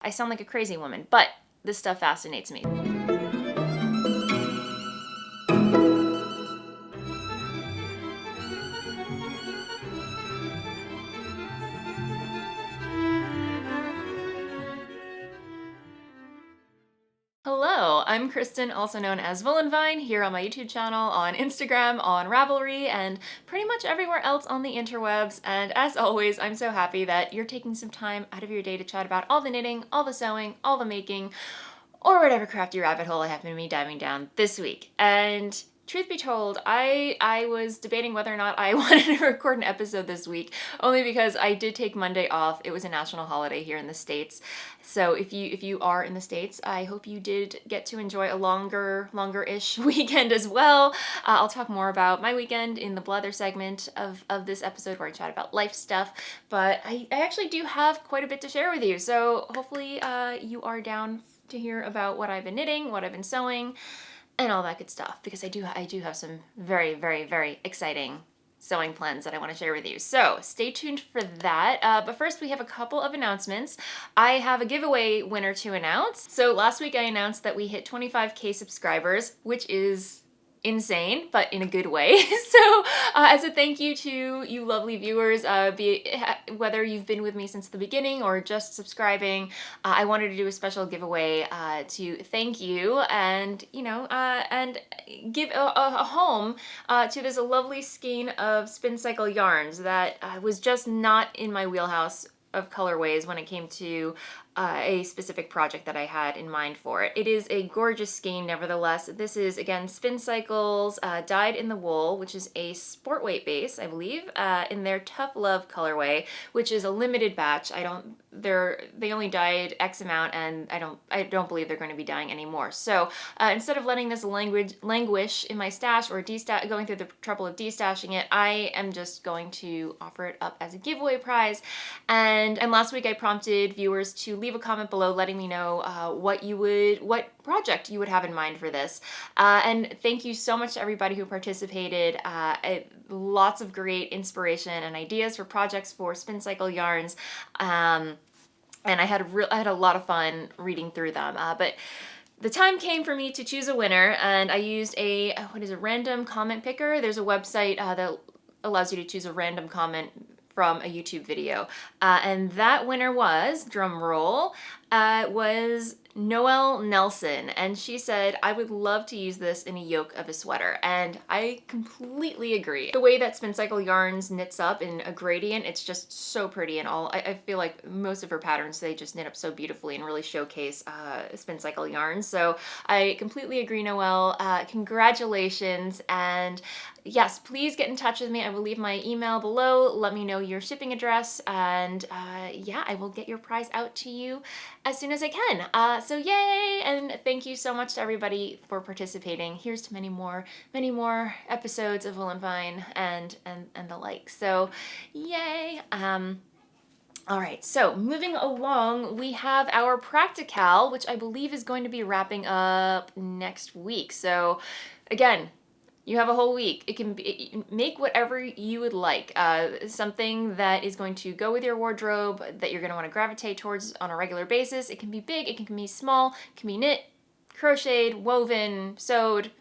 I sound like a crazy woman, but this stuff fascinates me. Hello, I'm Kristen, also known as Voolenvine, here on my YouTube channel, on Instagram, on Ravelry, and pretty much everywhere else on the interwebs. And as always, I'm so happy that you're taking some time out of your day to chat about all the knitting, all the sewing, all the making, or whatever crafty rabbit hole I happen to be diving down this week. And truth be told, I was debating whether or not I wanted to record an episode this week, only because I did take Monday off. It was a national holiday here in the States. So if you are in the States, I hope you did get to enjoy a longer-ish weekend as well. I'll talk more about my weekend in the Blether segment of this episode where I chat about life stuff, but I actually do have quite a bit to share with you. So hopefully you are down to hear about what I've been knitting, what I've been sewing, and all that good stuff, because I do have some very, very, very exciting sewing plans that I want to share with you. So stay tuned for that. But first, we have a couple of announcements. I have a giveaway winner to announce. So last week I announced that we hit 25K subscribers, which is insane, but in a good way. So as a thank you to you lovely viewers, whether you've been with me since the beginning or just subscribing, I wanted to do a special giveaway to thank you and, and give a home to this lovely skein of spin cycle yarns that was just not in my wheelhouse of colorways when it came to a specific project that I had in mind for it. It is a gorgeous skein nevertheless. This is, again, Spin Cycles dyed in the wool, which is a sport weight base, I believe, in their Tough Love colorway, which is a limited batch. They only dyed X amount, and I don't believe they're going to be dyeing anymore. So instead of letting this languish in my stash or going through the trouble of destashing it, I am just going to offer it up as a giveaway prize. And last week I prompted viewers to leave a comment below letting me know what project you would have in mind for this. And thank you so much to everybody who participated. Lots of great inspiration and ideas for projects for spin cycle yarns. And I had a lot of fun reading through them. But the time came for me to choose a winner, and I used a random comment picker. There's a website that allows you to choose a random comment from a YouTube video. And that winner was, drum roll, was Noelle Nelson, and she said, I would love to use this in a yoke of a sweater, and I completely agree. The way that Spin Cycle Yarns knits up in a gradient, it's just so pretty, and I feel like most of her patterns, they just knit up so beautifully and really showcase Spin Cycle Yarns, so I completely agree, Noelle. Congratulations, and yes, please get in touch with me. I will leave my email below. Let me know your shipping address, and yeah, I will get your prize out to you as soon as I can. So yay, and thank you so much to everybody for participating. Here's to many more episodes of Voolenvine and the like. So yay. All right, so moving along, we have our PractiKAL, which I believe is going to be wrapping up next week. So again, you have a whole week. It can be, make whatever you would like. Something that is going to go with your wardrobe, that you're going to want to gravitate towards on a regular basis. It can be big, it can be small, it can be knit, crocheted, woven, sewed.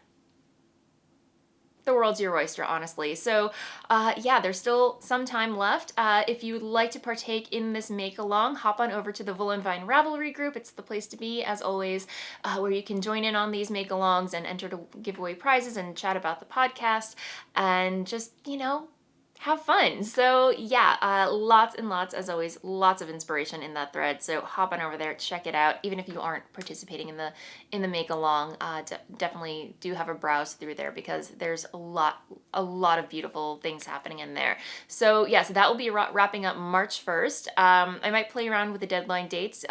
The world's your oyster, honestly. So yeah, there's still some time left. If you would like to partake in this make-along, hop on over to the Voolenvine Ravelry group. It's the place to be, as always, where you can join in on these make-alongs and enter to give away prizes and chat about the podcast and just, have fun. So yeah, lots and lots, as always, lots of inspiration in that thread. So hop on over there, check it out. Even if you aren't participating in the make along, definitely do have a browse through there, because there's a lot of beautiful things happening in there. So yeah, so that will be wrapping up March 1st. I might play around with the deadline dates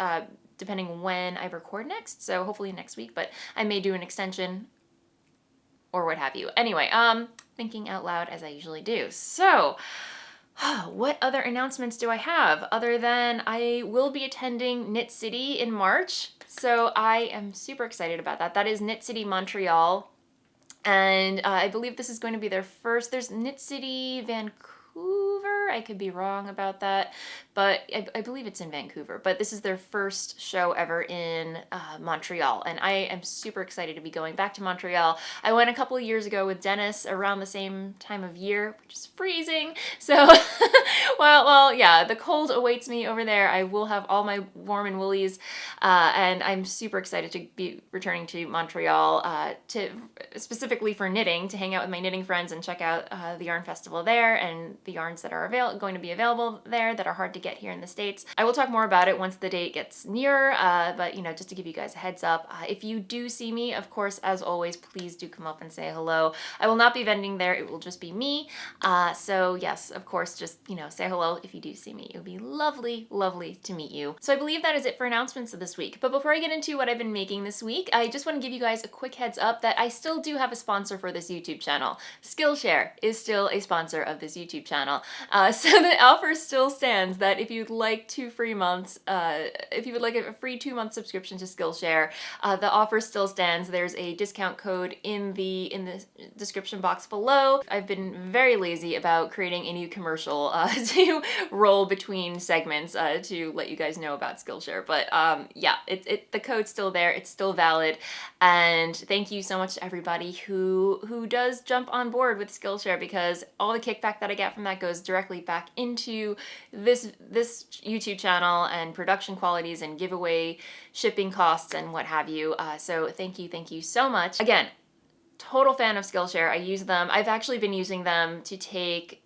depending when I record next. So hopefully next week, but I may do an extension or what have you. Anyway, thinking out loud as I usually do. So, what other announcements do I have other than I will be attending Knit City in March. So I am super excited about that. That is Knit City Montreal. And I believe this is going to be their first. There's Knit City Vancouver. I could be wrong about that. but I believe it's in Vancouver, but this is their first show ever in Montreal, and I am super excited to be going back to Montreal. I went a couple of years ago with Dennis around the same time of year, which is freezing, so well, yeah, the cold awaits me over there. I will have all my warm and woolies, and I'm super excited to be returning to Montreal to specifically for knitting, to hang out with my knitting friends and check out the yarn festival there and the yarns that are going to be available there that are hard to get here in the States. I will talk more about it once the date gets nearer, but you know, just to give you guys a heads up, if you do see me, of course, as always, please do come up and say hello. I will not be vending there, it will just be me. So yes, of course, just, you know, say hello if you do see me. It would be lovely, lovely to meet you. So I believe that is it for announcements of this week. But before I get into what I've been making this week, I just want to give you guys a quick heads up that I still do have a sponsor for this YouTube channel. Skillshare is still a sponsor of this YouTube channel. So the offer still stands that if you'd like 2 free months, if you would like a free 2-month subscription to Skillshare, the offer still stands. There's a discount code in the description box below. I've been very lazy about creating a new commercial to roll between segments to let you guys know about Skillshare, but yeah, the code's still there, it's still valid, and thank you so much to everybody who does jump on board with Skillshare, because all the kickback that I get from that goes directly back into this YouTube channel and production qualities and giveaway shipping costs and what have you. So thank you so much. Again, total fan of Skillshare. I use them. I've actually been using them to take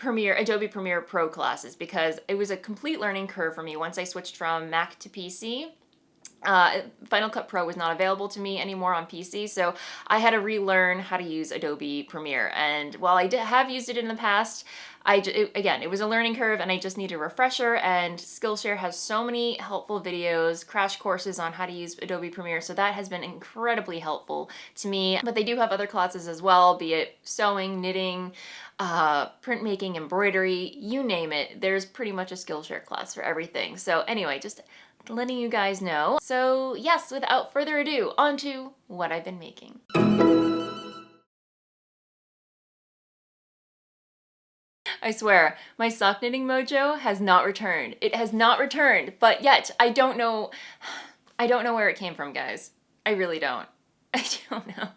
Adobe Premiere Pro classes because it was a complete learning curve for me once I switched from Mac to PC. Final Cut Pro was not available to me anymore on PC, so I had to relearn how to use Adobe Premiere. And while I have used it in the past, again, it was a learning curve and I just need a refresher, and Skillshare has so many helpful videos, crash courses on how to use Adobe Premiere, so that has been incredibly helpful to me. But they do have other classes as well, be it sewing, knitting, printmaking, embroidery, you name it. There's pretty much a Skillshare class for everything. So anyway, just letting you guys know. So yes, without further ado, on to what I've been making. I swear, my sock knitting mojo has not returned. It has not returned, but yet I don't know where it came from, guys. I really don't. I don't know.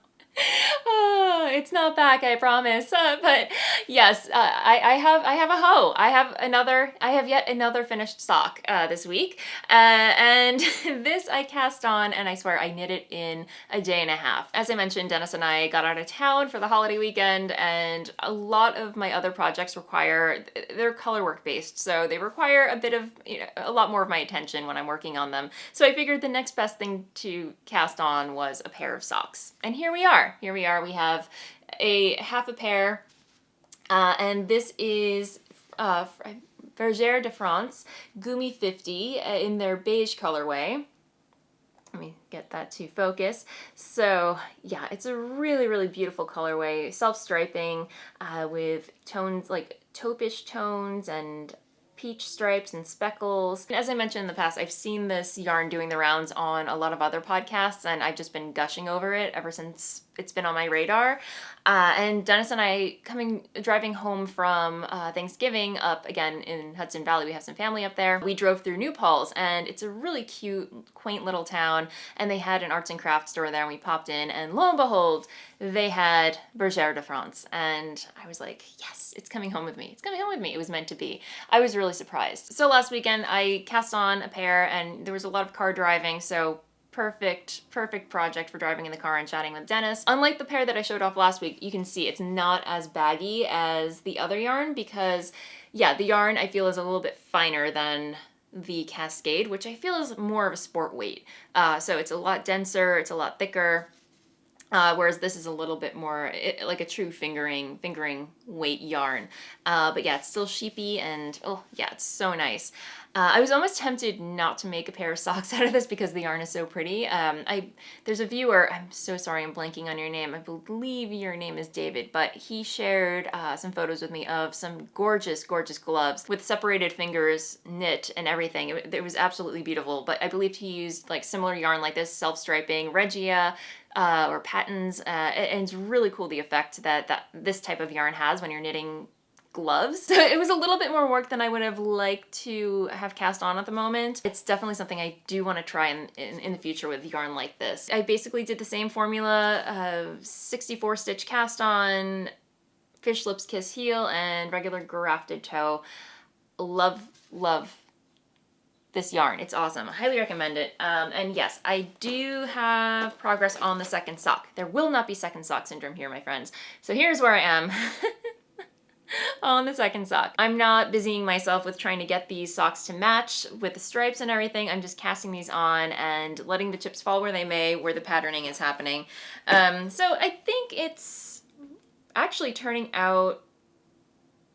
It's not back, I promise. But yes, I have a hoe. I have yet another finished sock this week, and this I cast on, and I swear I knit it in a day and a half. As I mentioned, Dennis and I got out of town for the holiday weekend, and a lot of my other projects they're color work based, so they require a bit of, a lot more of my attention when I'm working on them. So I figured the next best thing to cast on was a pair of socks, and here we are. We have a half a pair, and this is Bergere de France Goomy 50 in their beige colorway. Let me get that to focus. So yeah, it's a really, really beautiful colorway, self-striping with tones like taupish tones and peach stripes and speckles. And as I mentioned in the past, I've seen this yarn doing the rounds on a lot of other podcasts, and I've just been gushing over it ever since it's been on my radar. And Dennis and I, driving home from Thanksgiving up again in Hudson Valley, we have some family up there. We drove through New Paltz, and it's a really cute, quaint little town, and they had an arts and crafts store there, and we popped in, and lo and behold, they had Bergere de France, and I was like, yes, it's coming home with me. It's coming home with me. It was meant to be. I was really surprised. So last weekend, I cast on a pair, and there was a lot of car driving, so perfect project for driving in the car and chatting with Dennis. Unlike the pair that I showed off last week, you can see it's not as baggy as the other yarn because, yeah, the yarn I feel is a little bit finer than the Cascade, which I feel is more of a sport weight. So it's a lot denser, it's a lot thicker. Whereas this is a little bit more like a true fingering weight yarn. But yeah, it's still sheepy, and oh yeah, it's so nice. I was almost tempted not to make a pair of socks out of this because the yarn is so pretty. There's a viewer, I'm so sorry I'm blanking on your name, I believe your name is David, but he shared some photos with me of some gorgeous, gorgeous gloves with separated fingers, knit and everything. It was absolutely beautiful, but I believed he used like similar yarn like this, self-striping, Regia, or patterns, and it's really cool the effect that this type of yarn has when you're knitting gloves. So it was a little bit more work than I would have liked to have cast on at the moment. It's definitely something I do want to try in the future with yarn like this. I basically did the same formula, 64 stitch cast on, fish lips kiss heel, and regular grafted toe. Love this yarn. It's awesome. I highly recommend it. And yes, I do have progress on the second sock. There will not be second sock syndrome here, my friends. So here's where I am. On the second sock. I'm not busying myself with trying to get these socks to match with the stripes and everything. I'm just casting these on and letting the chips fall where they may, where the patterning is happening. So I think it's actually turning out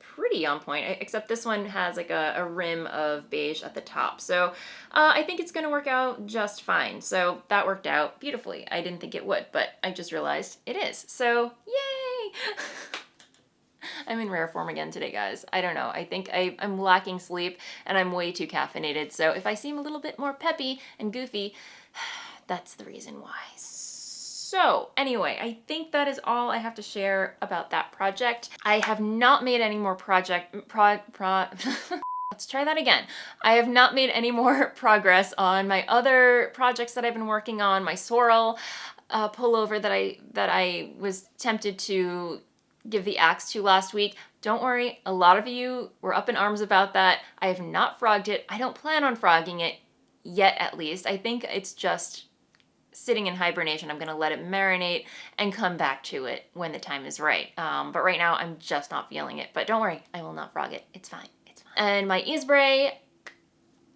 pretty on point, except this one has like a rim of beige at the top. So I think it's gonna work out just fine. So that worked out beautifully. I didn't think it would, but I just realized it is. So yay! I'm in rare form again today, guys. I don't know. I think I'm lacking sleep and I'm way too caffeinated. So if I seem a little bit more peppy and goofy, that's the reason why. So anyway, I think that is all I have to share about that project. I have not made any more let's try that again. I have not made any more progress on my other projects that I've been working on, my sorrel pullover that I was tempted to give the axe to last week. Don't worry, a lot of you were up in arms about that. I have not frogged it. I don't plan on frogging it yet, at least. I think it's just sitting in hibernation. I'm gonna let it marinate and come back to it when the time is right. But right now I'm just not feeling it. But don't worry, I will not frog it. It's fine, it's fine. And my Isbray,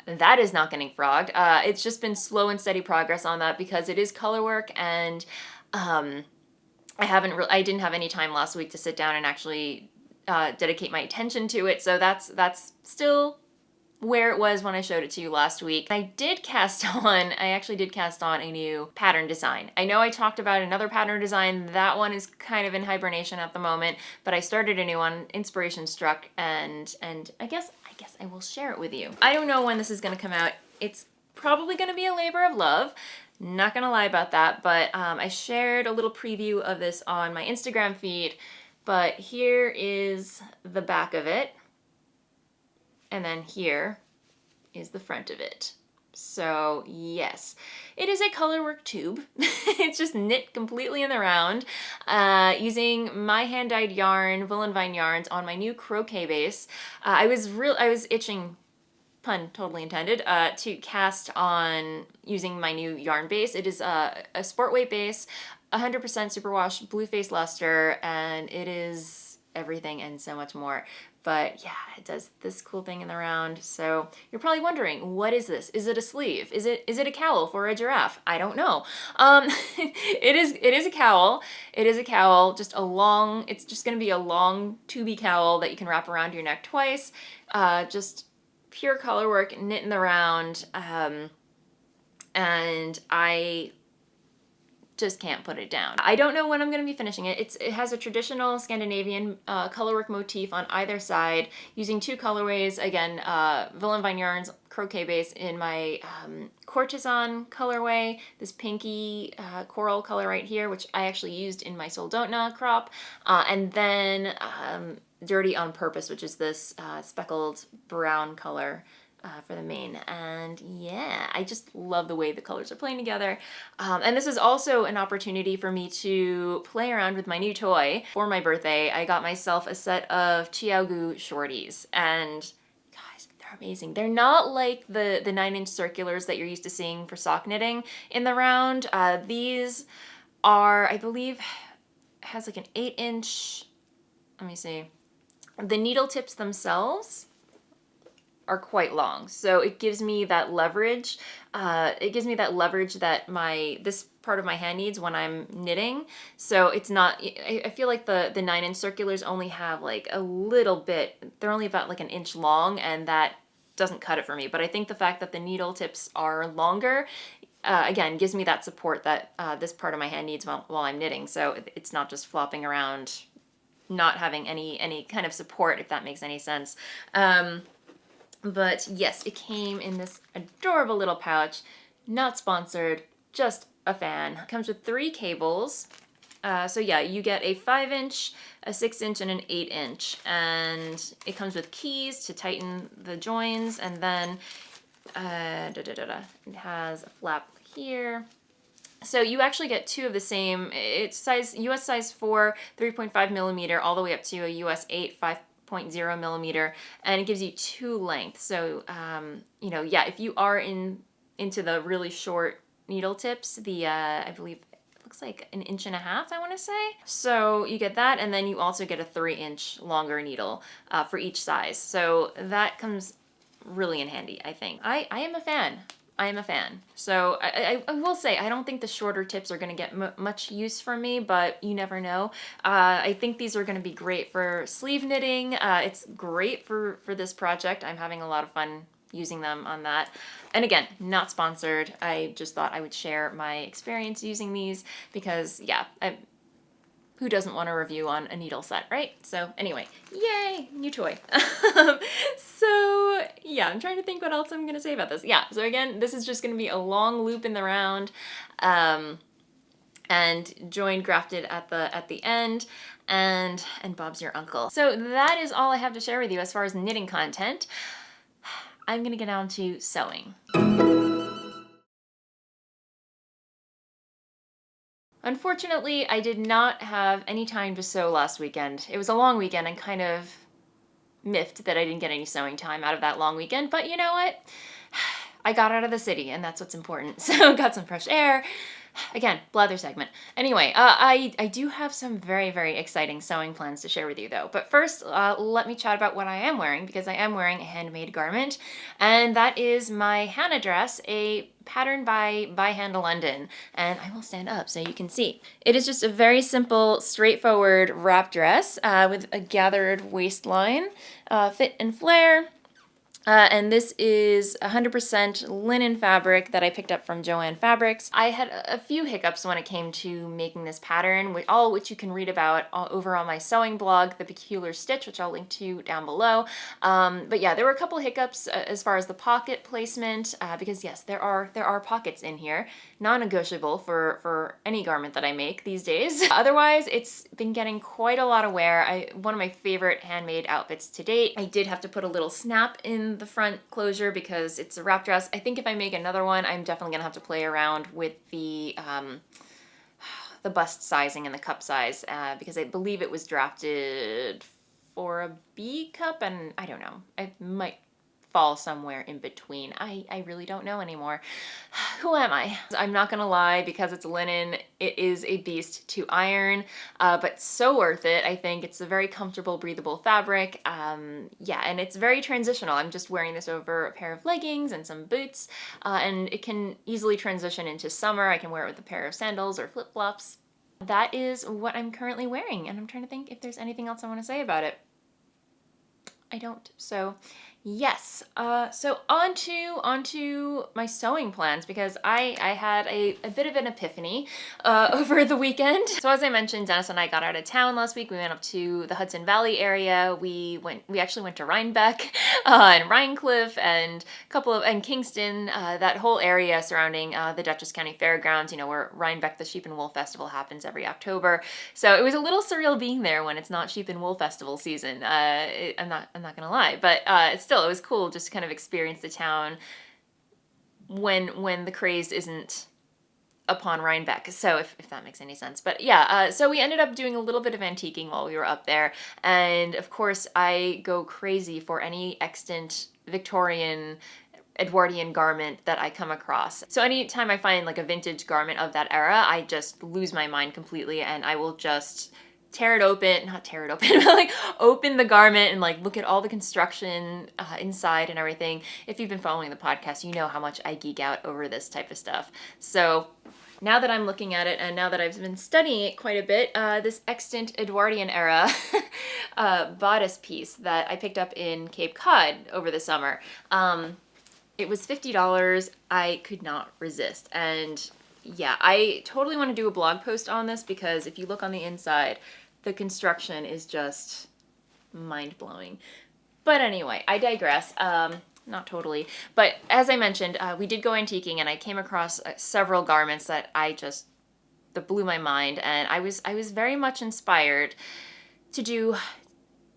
that is not getting frogged. It's just been slow and steady progress on that because it is color work, and I didn't have any time last week to sit down and actually dedicate my attention to it. So that's still where it was when I showed it to you last week. I actually did cast on a new pattern design. I know I talked about another pattern design. That one is kind of in hibernation at the moment, but I started a new one, inspiration struck, and I guess I will share it with you. I don't know when this is gonna come out. It's probably gonna be a labor of love. Not gonna lie about that, but I shared a little preview of this on my Instagram feed, but here is the back of it. And then here is the front of it. So yes, it is a colorwork tube. It's just knit completely in the round using my hand-dyed yarn, Voolenvine yarns, on my new croquet base. I was itching, pun totally intended, to cast on using my new yarn base. It is a sport weight base, 100% superwash blue face luster, and it is everything and so much more. But yeah, it does this cool thing in the round. So you're probably wondering, what is this? Is it a sleeve? Is it a cowl for a giraffe? I don't know. It is a cowl. It is a cowl, it's just gonna be a long tubey cowl that you can wrap around your neck twice. Just pure color work, knit in the round. And I just can't put it down. I don't know when I'm going to be finishing it. It has a traditional Scandinavian colorwork motif on either side, using two colorways. Again, Voolenvine yarns, croquet base in my courtesan colorway, this pinky coral color right here, which I actually used in my Soldotna crop, and then Dirty on Purpose, which is this speckled brown color for the mane. And yeah, I just love the way the colors are playing together. And this is also an opportunity for me to play around with my new toy. For my birthday, I got myself a set of Chiaogoo Shorties, and guys, they're amazing. They're not like the 9-inch circulars that you're used to seeing for sock knitting in the round. These are, I believe, has like an 8-inch, let me see. The needle tips themselves are quite long, so it gives me that leverage. It gives me that leverage that this part of my hand needs when I'm knitting. So it's not, I feel like the 9-inch circulars only have like a little bit, they're only about like an inch long, and that doesn't cut it for me. But I think the fact that the needle tips are longer, again, gives me that support that this part of my hand needs while I'm knitting. So it's not just flopping around, not having any kind of support, if that makes any sense. But yes, it came in this adorable little pouch. Not sponsored, just a fan. It comes with 3 cables. So yeah, you get a 5-inch, a 6-inch, and an 8-inch, and it comes with keys to tighten the joins, and then it has a flap here. So you actually get two of the same. It's size US size 4, 3.5 millimeter, all the way up to a US 8, 5.0 millimeter, and it gives you two lengths. So you know, yeah, if you are into the really short needle tips, the I believe it looks like 1.5 inches, I want to say. So you get that, and then you also get a 3-inch longer needle for each size. So that comes really in handy, I think. I am a fan. I am a fan. So I will say, I don't think the shorter tips are going to get much use from me, but you never know. I think these are going to be great for sleeve knitting. It's great for this project. I'm having a lot of fun using them on that. And again, not sponsored. I just thought I would share my experience using these because, yeah, who doesn't want a review on a needle set, right? So anyway, yay, new toy. So yeah, I'm trying to think what else I'm gonna say about this. Yeah, so again, this is just gonna be a long loop in the round, and join grafted at the end, and Bob's your uncle. So that is all I have to share with you as far as knitting content. I'm gonna get down to sewing. Unfortunately, I did not have any time to sew last weekend. It was a long weekend and kind of miffed that I didn't get any sewing time out of that long weekend, but you know what? I got out of the city and that's what's important. So got some fresh air. Again, blather segment. Anyway, I do have some very, very exciting sewing plans to share with you though. But first, let me chat about what I am wearing, because I am wearing a handmade garment, and that is my Hannah dress, a pattern by Hand London. And I will stand up so you can see. It is just a very simple, straightforward wrap dress with a gathered waistline, fit and flare. And this is 100% linen fabric that I picked up from Joann Fabrics. I had a few hiccups when it came to making this pattern, all which you can read about over on my sewing blog, The Peculiar Stitch, which I'll link to down below. But yeah, there were a couple hiccups as far as the pocket placement, because yes, there are pockets in here, non-negotiable for any garment that I make these days. Otherwise, it's been getting quite a lot of wear. One of my favorite handmade outfits to date. I did have to put a little snap in the front closure because it's a wrap dress. I think if I make another one, I'm definitely gonna have to play around with the bust sizing and the cup size, because I believe it was drafted for a B cup, and I don't know, I might fall somewhere in between. I really don't know anymore. Who am I? I'm not gonna lie, because it's linen, it is a beast to iron, but so worth it. I think it's a very comfortable, breathable fabric. Yeah, and it's very transitional. I'm just wearing this over a pair of leggings and some boots, and it can easily transition into summer. I can wear it with a pair of sandals or flip-flops. That is what I'm currently wearing, and I'm trying to think if there's anything else I want to say about it. I don't. So yes, so onto my sewing plans, because I had a bit of an epiphany over the weekend. So as I mentioned, Dennis and I got out of town last week. We went up to the Hudson Valley area. We actually went to Rhinebeck and Rhinecliff and Kingston, that whole area surrounding the Dutchess County Fairgrounds, you know, where Rhinebeck, the Sheep and Wool Festival, happens every October. So it was a little surreal being there when it's not Sheep and Wool Festival season. I'm not gonna lie, but still, it was cool just to kind of experience the town when the craze isn't upon Rhinebeck. So if that makes any sense. But yeah, so we ended up doing a little bit of antiquing while we were up there. And of course, I go crazy for any extant Victorian Edwardian garment that I come across. So anytime I find like a vintage garment of that era, I just lose my mind completely, and I will just not tear it open, but like open the garment and like look at all the construction inside and everything. If you've been following the podcast, you know how much I geek out over this type of stuff. So now that I'm looking at it, and now that I've been studying it quite a bit, this extant Edwardian era bodice piece that I picked up in Cape Cod over the summer, it was $50. I could not resist. And yeah, I totally want to do a blog post on this, because if you look on the inside, the construction is just mind-blowing. But anyway, I digress. Not totally. But as I mentioned, we did go antiquing, and I came across several garments that I just that blew my mind, and I was very much inspired to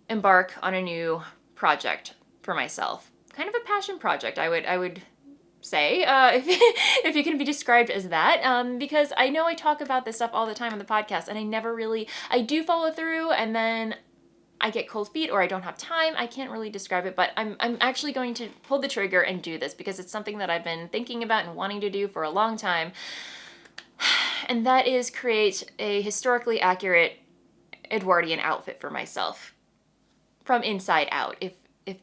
embark on a new project for myself. Kind of a passion project, I would say, if you can be described as that, because I know I talk about this stuff all the time on the podcast, and I do follow through, and then I get cold feet or I don't have time. I can't really describe it, but I'm actually going to pull the trigger and do this because it's something that I've been thinking about and wanting to do for a long time, and that is create a historically accurate Edwardian outfit for myself from inside out, if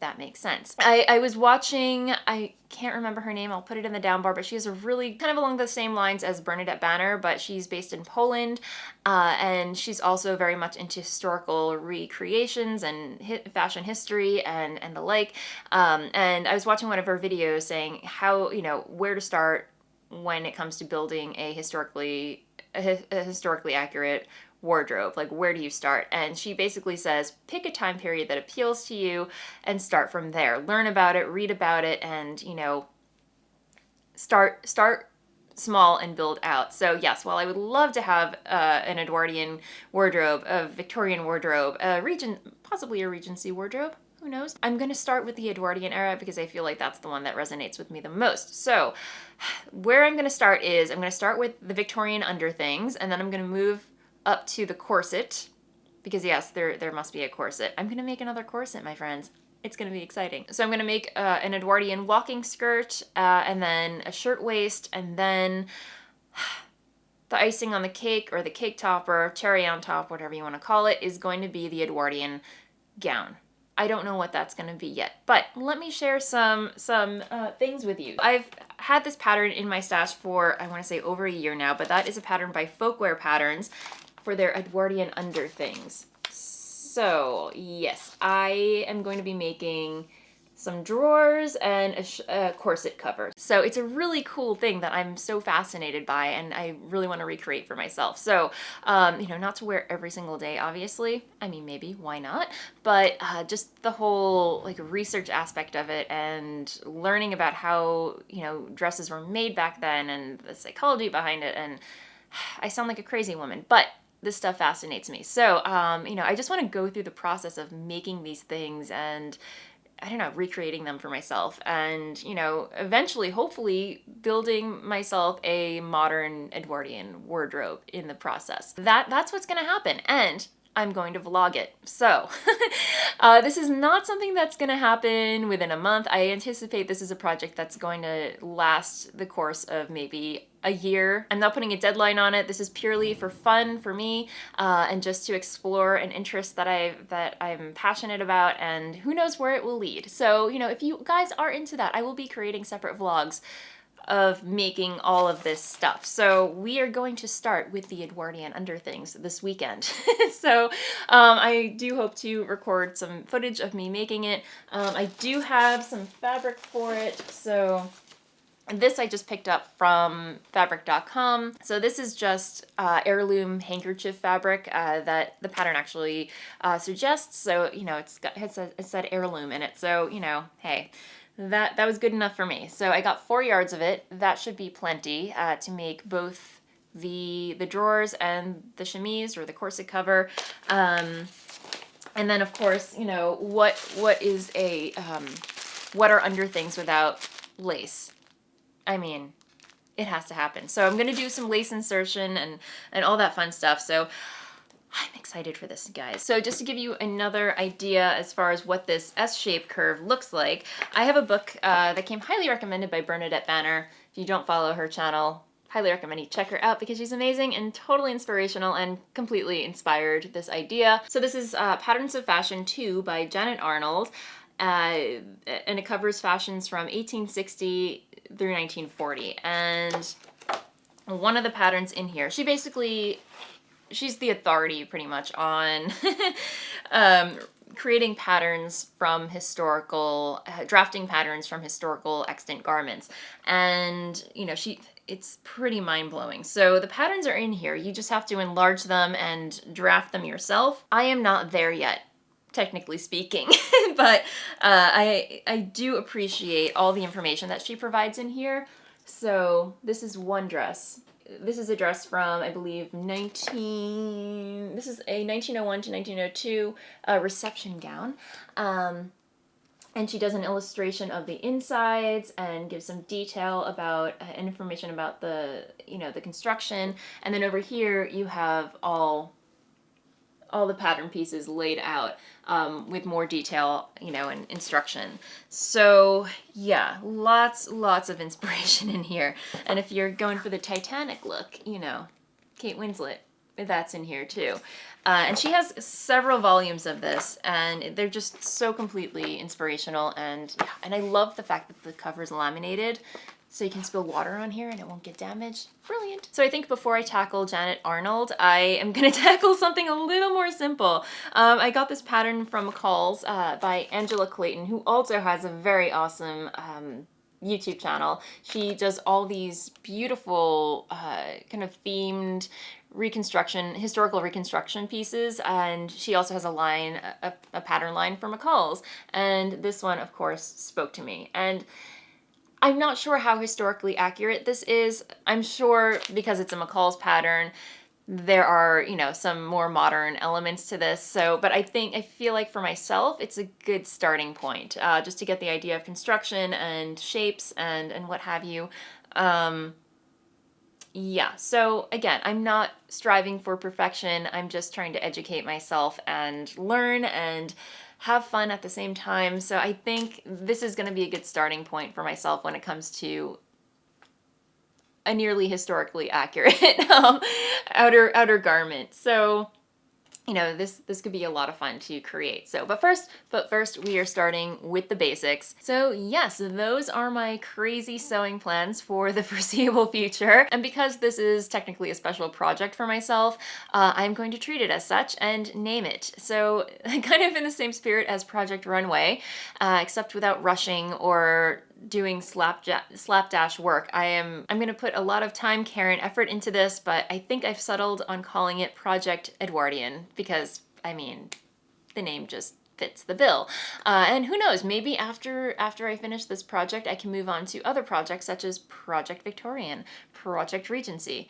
that makes sense. I was watching, I can't remember her name, I'll put it in the down bar, but she has a really kind of along the same lines as Bernadette Banner, but she's based in Poland, and she's also very much into historical recreations and fashion history and the like. And I was watching one of her videos saying how, where to start when it comes to building a historically accurate wardrobe. Like, where do you start? And she basically says, pick a time period that appeals to you and start from there. Learn about it, read about it, and, start small and build out. So yes, while I would love to have an Edwardian wardrobe, a Victorian wardrobe, possibly a Regency wardrobe, who knows? I'm going to start with the Edwardian era because I feel like that's the one that resonates with me the most. So where I'm going to start is I'm going to start with the Victorian Underthings, and then I'm going to move up to the corset, because yes, there must be a corset. I'm gonna make another corset, my friends. It's gonna be exciting. So I'm gonna make an Edwardian walking skirt, and then a shirtwaist, and then the icing on the cake, or the cake topper, cherry on top, whatever you want to call it, is going to be the Edwardian gown. I don't know what that's going to be yet, but let me share some things with you. I've had this pattern in my stash for, I want to say, over a year now, but that is a pattern by Folkwear Patterns for their Edwardian Underthings. So yes, I am going to be making some drawers and a corset cover. So it's a really cool thing that I'm so fascinated by, and I really want to recreate for myself. So, not to wear every single day, obviously. I mean, maybe, why not? But just the whole research aspect of it and learning about how, dresses were made back then and the psychology behind it. And I sound like a crazy woman, but this stuff fascinates me. So, I just want to go through the process of making these things and, I don't know, recreating them for myself, and, eventually, hopefully, building myself a modern Edwardian wardrobe in the process. That's what's going to happen, and I'm going to vlog it. So this is not something that's going to happen within a month. I anticipate this is a project that's going to last the course of maybe a year. I'm not putting a deadline on it. This is purely for fun for me, and just to explore an interest that I'm passionate about, and who knows where it will lead. So, if you guys are into that, I will be creating separate vlogs of making all of this stuff. So we are going to start with the Edwardian Underthings this weekend. So I do hope to record some footage of me making it. I do have some fabric for it, so this I just picked up from fabric.com. So this is just heirloom handkerchief fabric that the pattern actually suggests. So, it said heirloom in it. So, hey, that was good enough for me. So I got 4 yards of it. That should be plenty to make both the drawers and the chemise or the corset cover. And then of course, what are underthings without lace? I mean, it has to happen. So I'm gonna do some lace insertion and all that fun stuff. So I'm excited for this, guys. So just to give you another idea as far as what this S-shaped curve looks like, I have a book that came highly recommended by Bernadette Banner. If you don't follow her channel, highly recommend you check her out because she's amazing and totally inspirational and completely inspired this idea. So this is Patterns of Fashion 2 by Janet Arnold, and it covers fashions from 1860 through 1940. And one of the patterns in here, she's the authority pretty much on creating patterns from drafting patterns from historical extant garments. And, it's pretty mind-blowing. So the patterns are in here. You just have to enlarge them and draft them yourself. I am not there yet, technically speaking, but I do appreciate all the information that she provides in here. So this is one dress. This is a dress from, I believe, this is a 1901 to 1902 reception gown. And she does an illustration of the insides and gives some detail about information about the, the construction. And then over here you have all the pattern pieces laid out with more detail, and instruction. So yeah, lots of inspiration in here. And if you're going for the Titanic look, Kate Winslet, that's in here too. And she has several volumes of this, and they're just so completely inspirational. And I love the fact that the cover is laminated, so you can spill water on here and it won't get damaged. Brilliant. So I think before I tackle Janet Arnold, I am gonna tackle something a little more simple. I got this pattern from McCall's by Angela Clayton, who also has a very awesome YouTube channel. She does all these beautiful kind of themed historical reconstruction pieces, and she also has a pattern line for McCall's. And this one, of course, spoke to me. And I'm not sure how historically accurate this is. I'm sure because it's a McCall's pattern, there are, some more modern elements to this. So, but I feel like for myself, it's a good starting point, just to get the idea of construction and shapes and what have you. Yeah, so again, I'm not striving for perfection. I'm just trying to educate myself and learn and have fun at the same time. So I think this is going to be a good starting point for myself when it comes to a nearly historically accurate outer garment. So, this could be a lot of fun to create. So, but first we are starting with the basics. So yes, those are my crazy sewing plans for the foreseeable future. And because this is technically a special project for myself, I'm going to treat it as such and name it. So kind of in the same spirit as Project Runway, except without rushing or doing slapdash work. I'm going to put a lot of time, care, and effort into this, but I think I've settled on calling it Project Edwardian because, the name just fits the bill. And who knows, maybe after I finish this project, I can move on to other projects such as Project Victorian, Project Regency.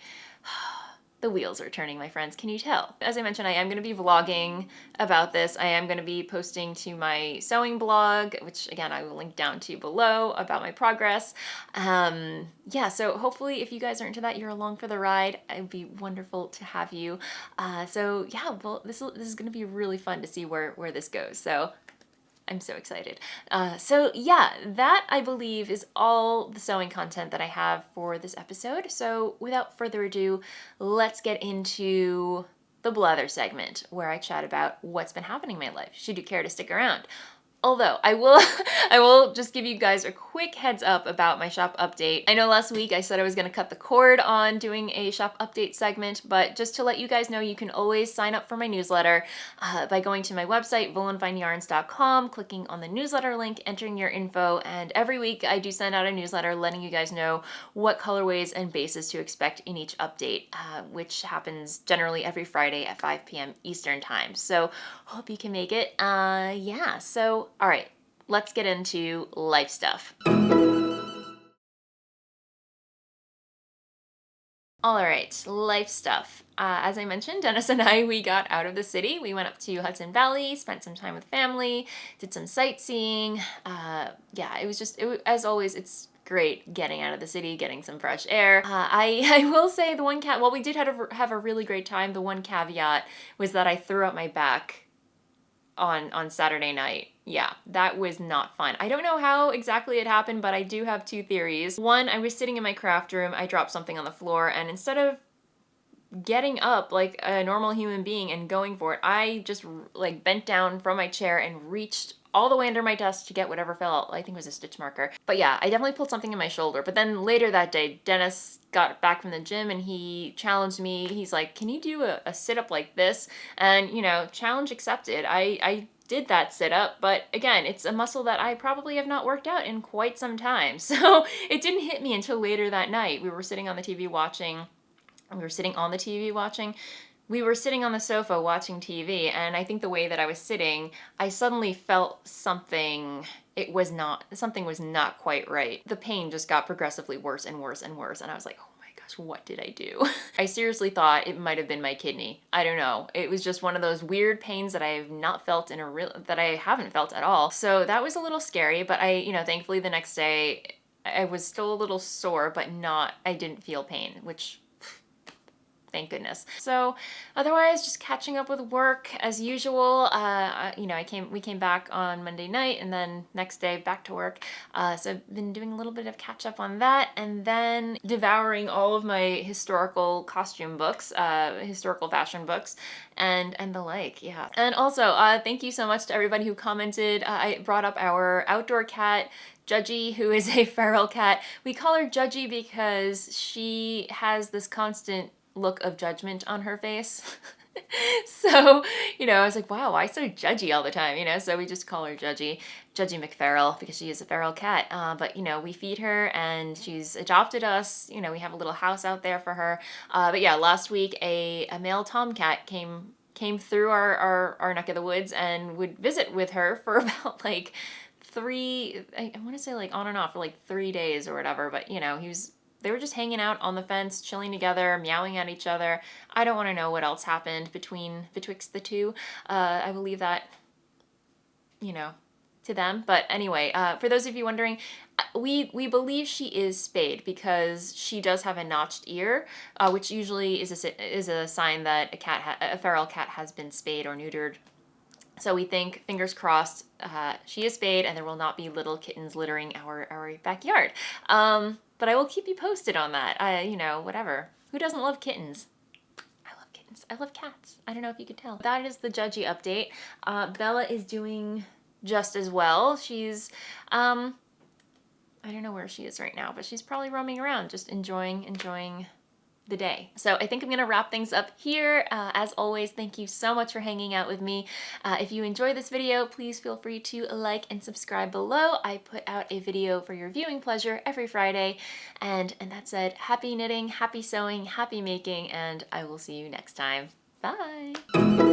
The wheels are turning, my friends. Can you tell? As I mentioned, I am going to be vlogging about this. I am going to be posting to my sewing blog, which again, I will link down to below about my progress. Yeah, so hopefully if you guys are into that, you're along for the ride. It would be wonderful to have you. So yeah, well, this is going to be really fun to see where this goes. So I'm so excited. So yeah, that I believe is all the sewing content that I have for this episode. So without further ado, let's get into the blather segment where I chat about what's been happening in my life. Should you care to stick around? Although I will just give you guys a quick heads up about my shop update. I know last week I said I was going to cut the cord on doing a shop update segment, but just to let you guys know, you can always sign up for my newsletter by going to my website, voolenvineyarns.com, clicking on the newsletter link, entering your info, and every week I do send out a newsletter letting you guys know what colorways and bases to expect in each update, which happens generally every Friday at 5 p.m. Eastern time. So hope you can make it. Yeah, so all right, let's get into life stuff. All right, life stuff. As I mentioned, Dennis and I, we got out of the city. We went up to Hudson Valley, spent some time with family, did some sightseeing. Yeah, as always, it's great getting out of the city, getting some fresh air. I will say the one well, we did have a really great time. The one caveat was that I threw out my back on Saturday night. Yeah, that was not fun. I don't know how exactly it happened, but I do have two theories. One, I was sitting in my craft room, I dropped something on the floor, and instead of getting up like a normal human being and going for it, I just bent down from my chair and reached all the way under my desk to get whatever fell out. I think it was a stitch marker. But yeah, I definitely pulled something in my shoulder. But then later that day, Dennis got back from the gym and he challenged me. He's like, can you do a sit-up like this? And, challenge accepted. I did that sit-up, but again, it's a muscle that I probably have not worked out in quite some time. So it didn't hit me until later that night. We were sitting on the TV watching. we were sitting on the sofa watching TV, and I think the way that I was sitting, I suddenly felt something. Something was not quite right. The pain just got progressively worse and worse and worse, and I was like, oh my gosh, what did I do? I seriously thought it might have been my kidney. I don't know. It was just one of those weird pains that I have not felt that I haven't felt at all. So that was a little scary, but thankfully the next day I was still a little sore, but I didn't feel pain, which thank goodness. So otherwise, just catching up with work as usual. We came back on Monday night, and then next day back to work. So I've been doing a little bit of catch up on that, and then devouring all of my historical costume books, historical fashion books, and the like. Yeah. And also, thank you so much to everybody who commented. I brought up our outdoor cat, Judgy, who is a feral cat. We call her Judgy because she has this constant look of judgment on her face. So, I was like, wow, why so judgy all the time, so we just call her Judgy McFerral, because she is a feral cat. But, we feed her, and she's adopted us. We have a little house out there for her. But yeah, last week a male tomcat came through our neck of the woods and would visit with her for about like I want to say like on and off for like 3 days or whatever. But, they were just hanging out on the fence, chilling together, meowing at each other. I don't want to know what else happened betwixt the two. I will leave that, to them. But anyway, for those of you wondering, we believe she is spayed because she does have a notched ear, which usually is a sign that a feral cat has been spayed or neutered. So we think, fingers crossed, she is spayed and there will not be little kittens littering our backyard. But I will keep you posted on that. Whatever. Who doesn't love kittens? I love kittens. I love cats. I don't know if you could tell. That is the Judgy update. Bella is doing just as well. She's, I don't know where she is right now, but she's probably roaming around, just enjoying the day. So I think I'm gonna wrap things up here. As always, thank you so much for hanging out with me. If you enjoyed this video, please feel free to like and subscribe below. I put out a video for your viewing pleasure every Friday. And that said, happy knitting, happy sewing, happy making, and I will see you next time. Bye!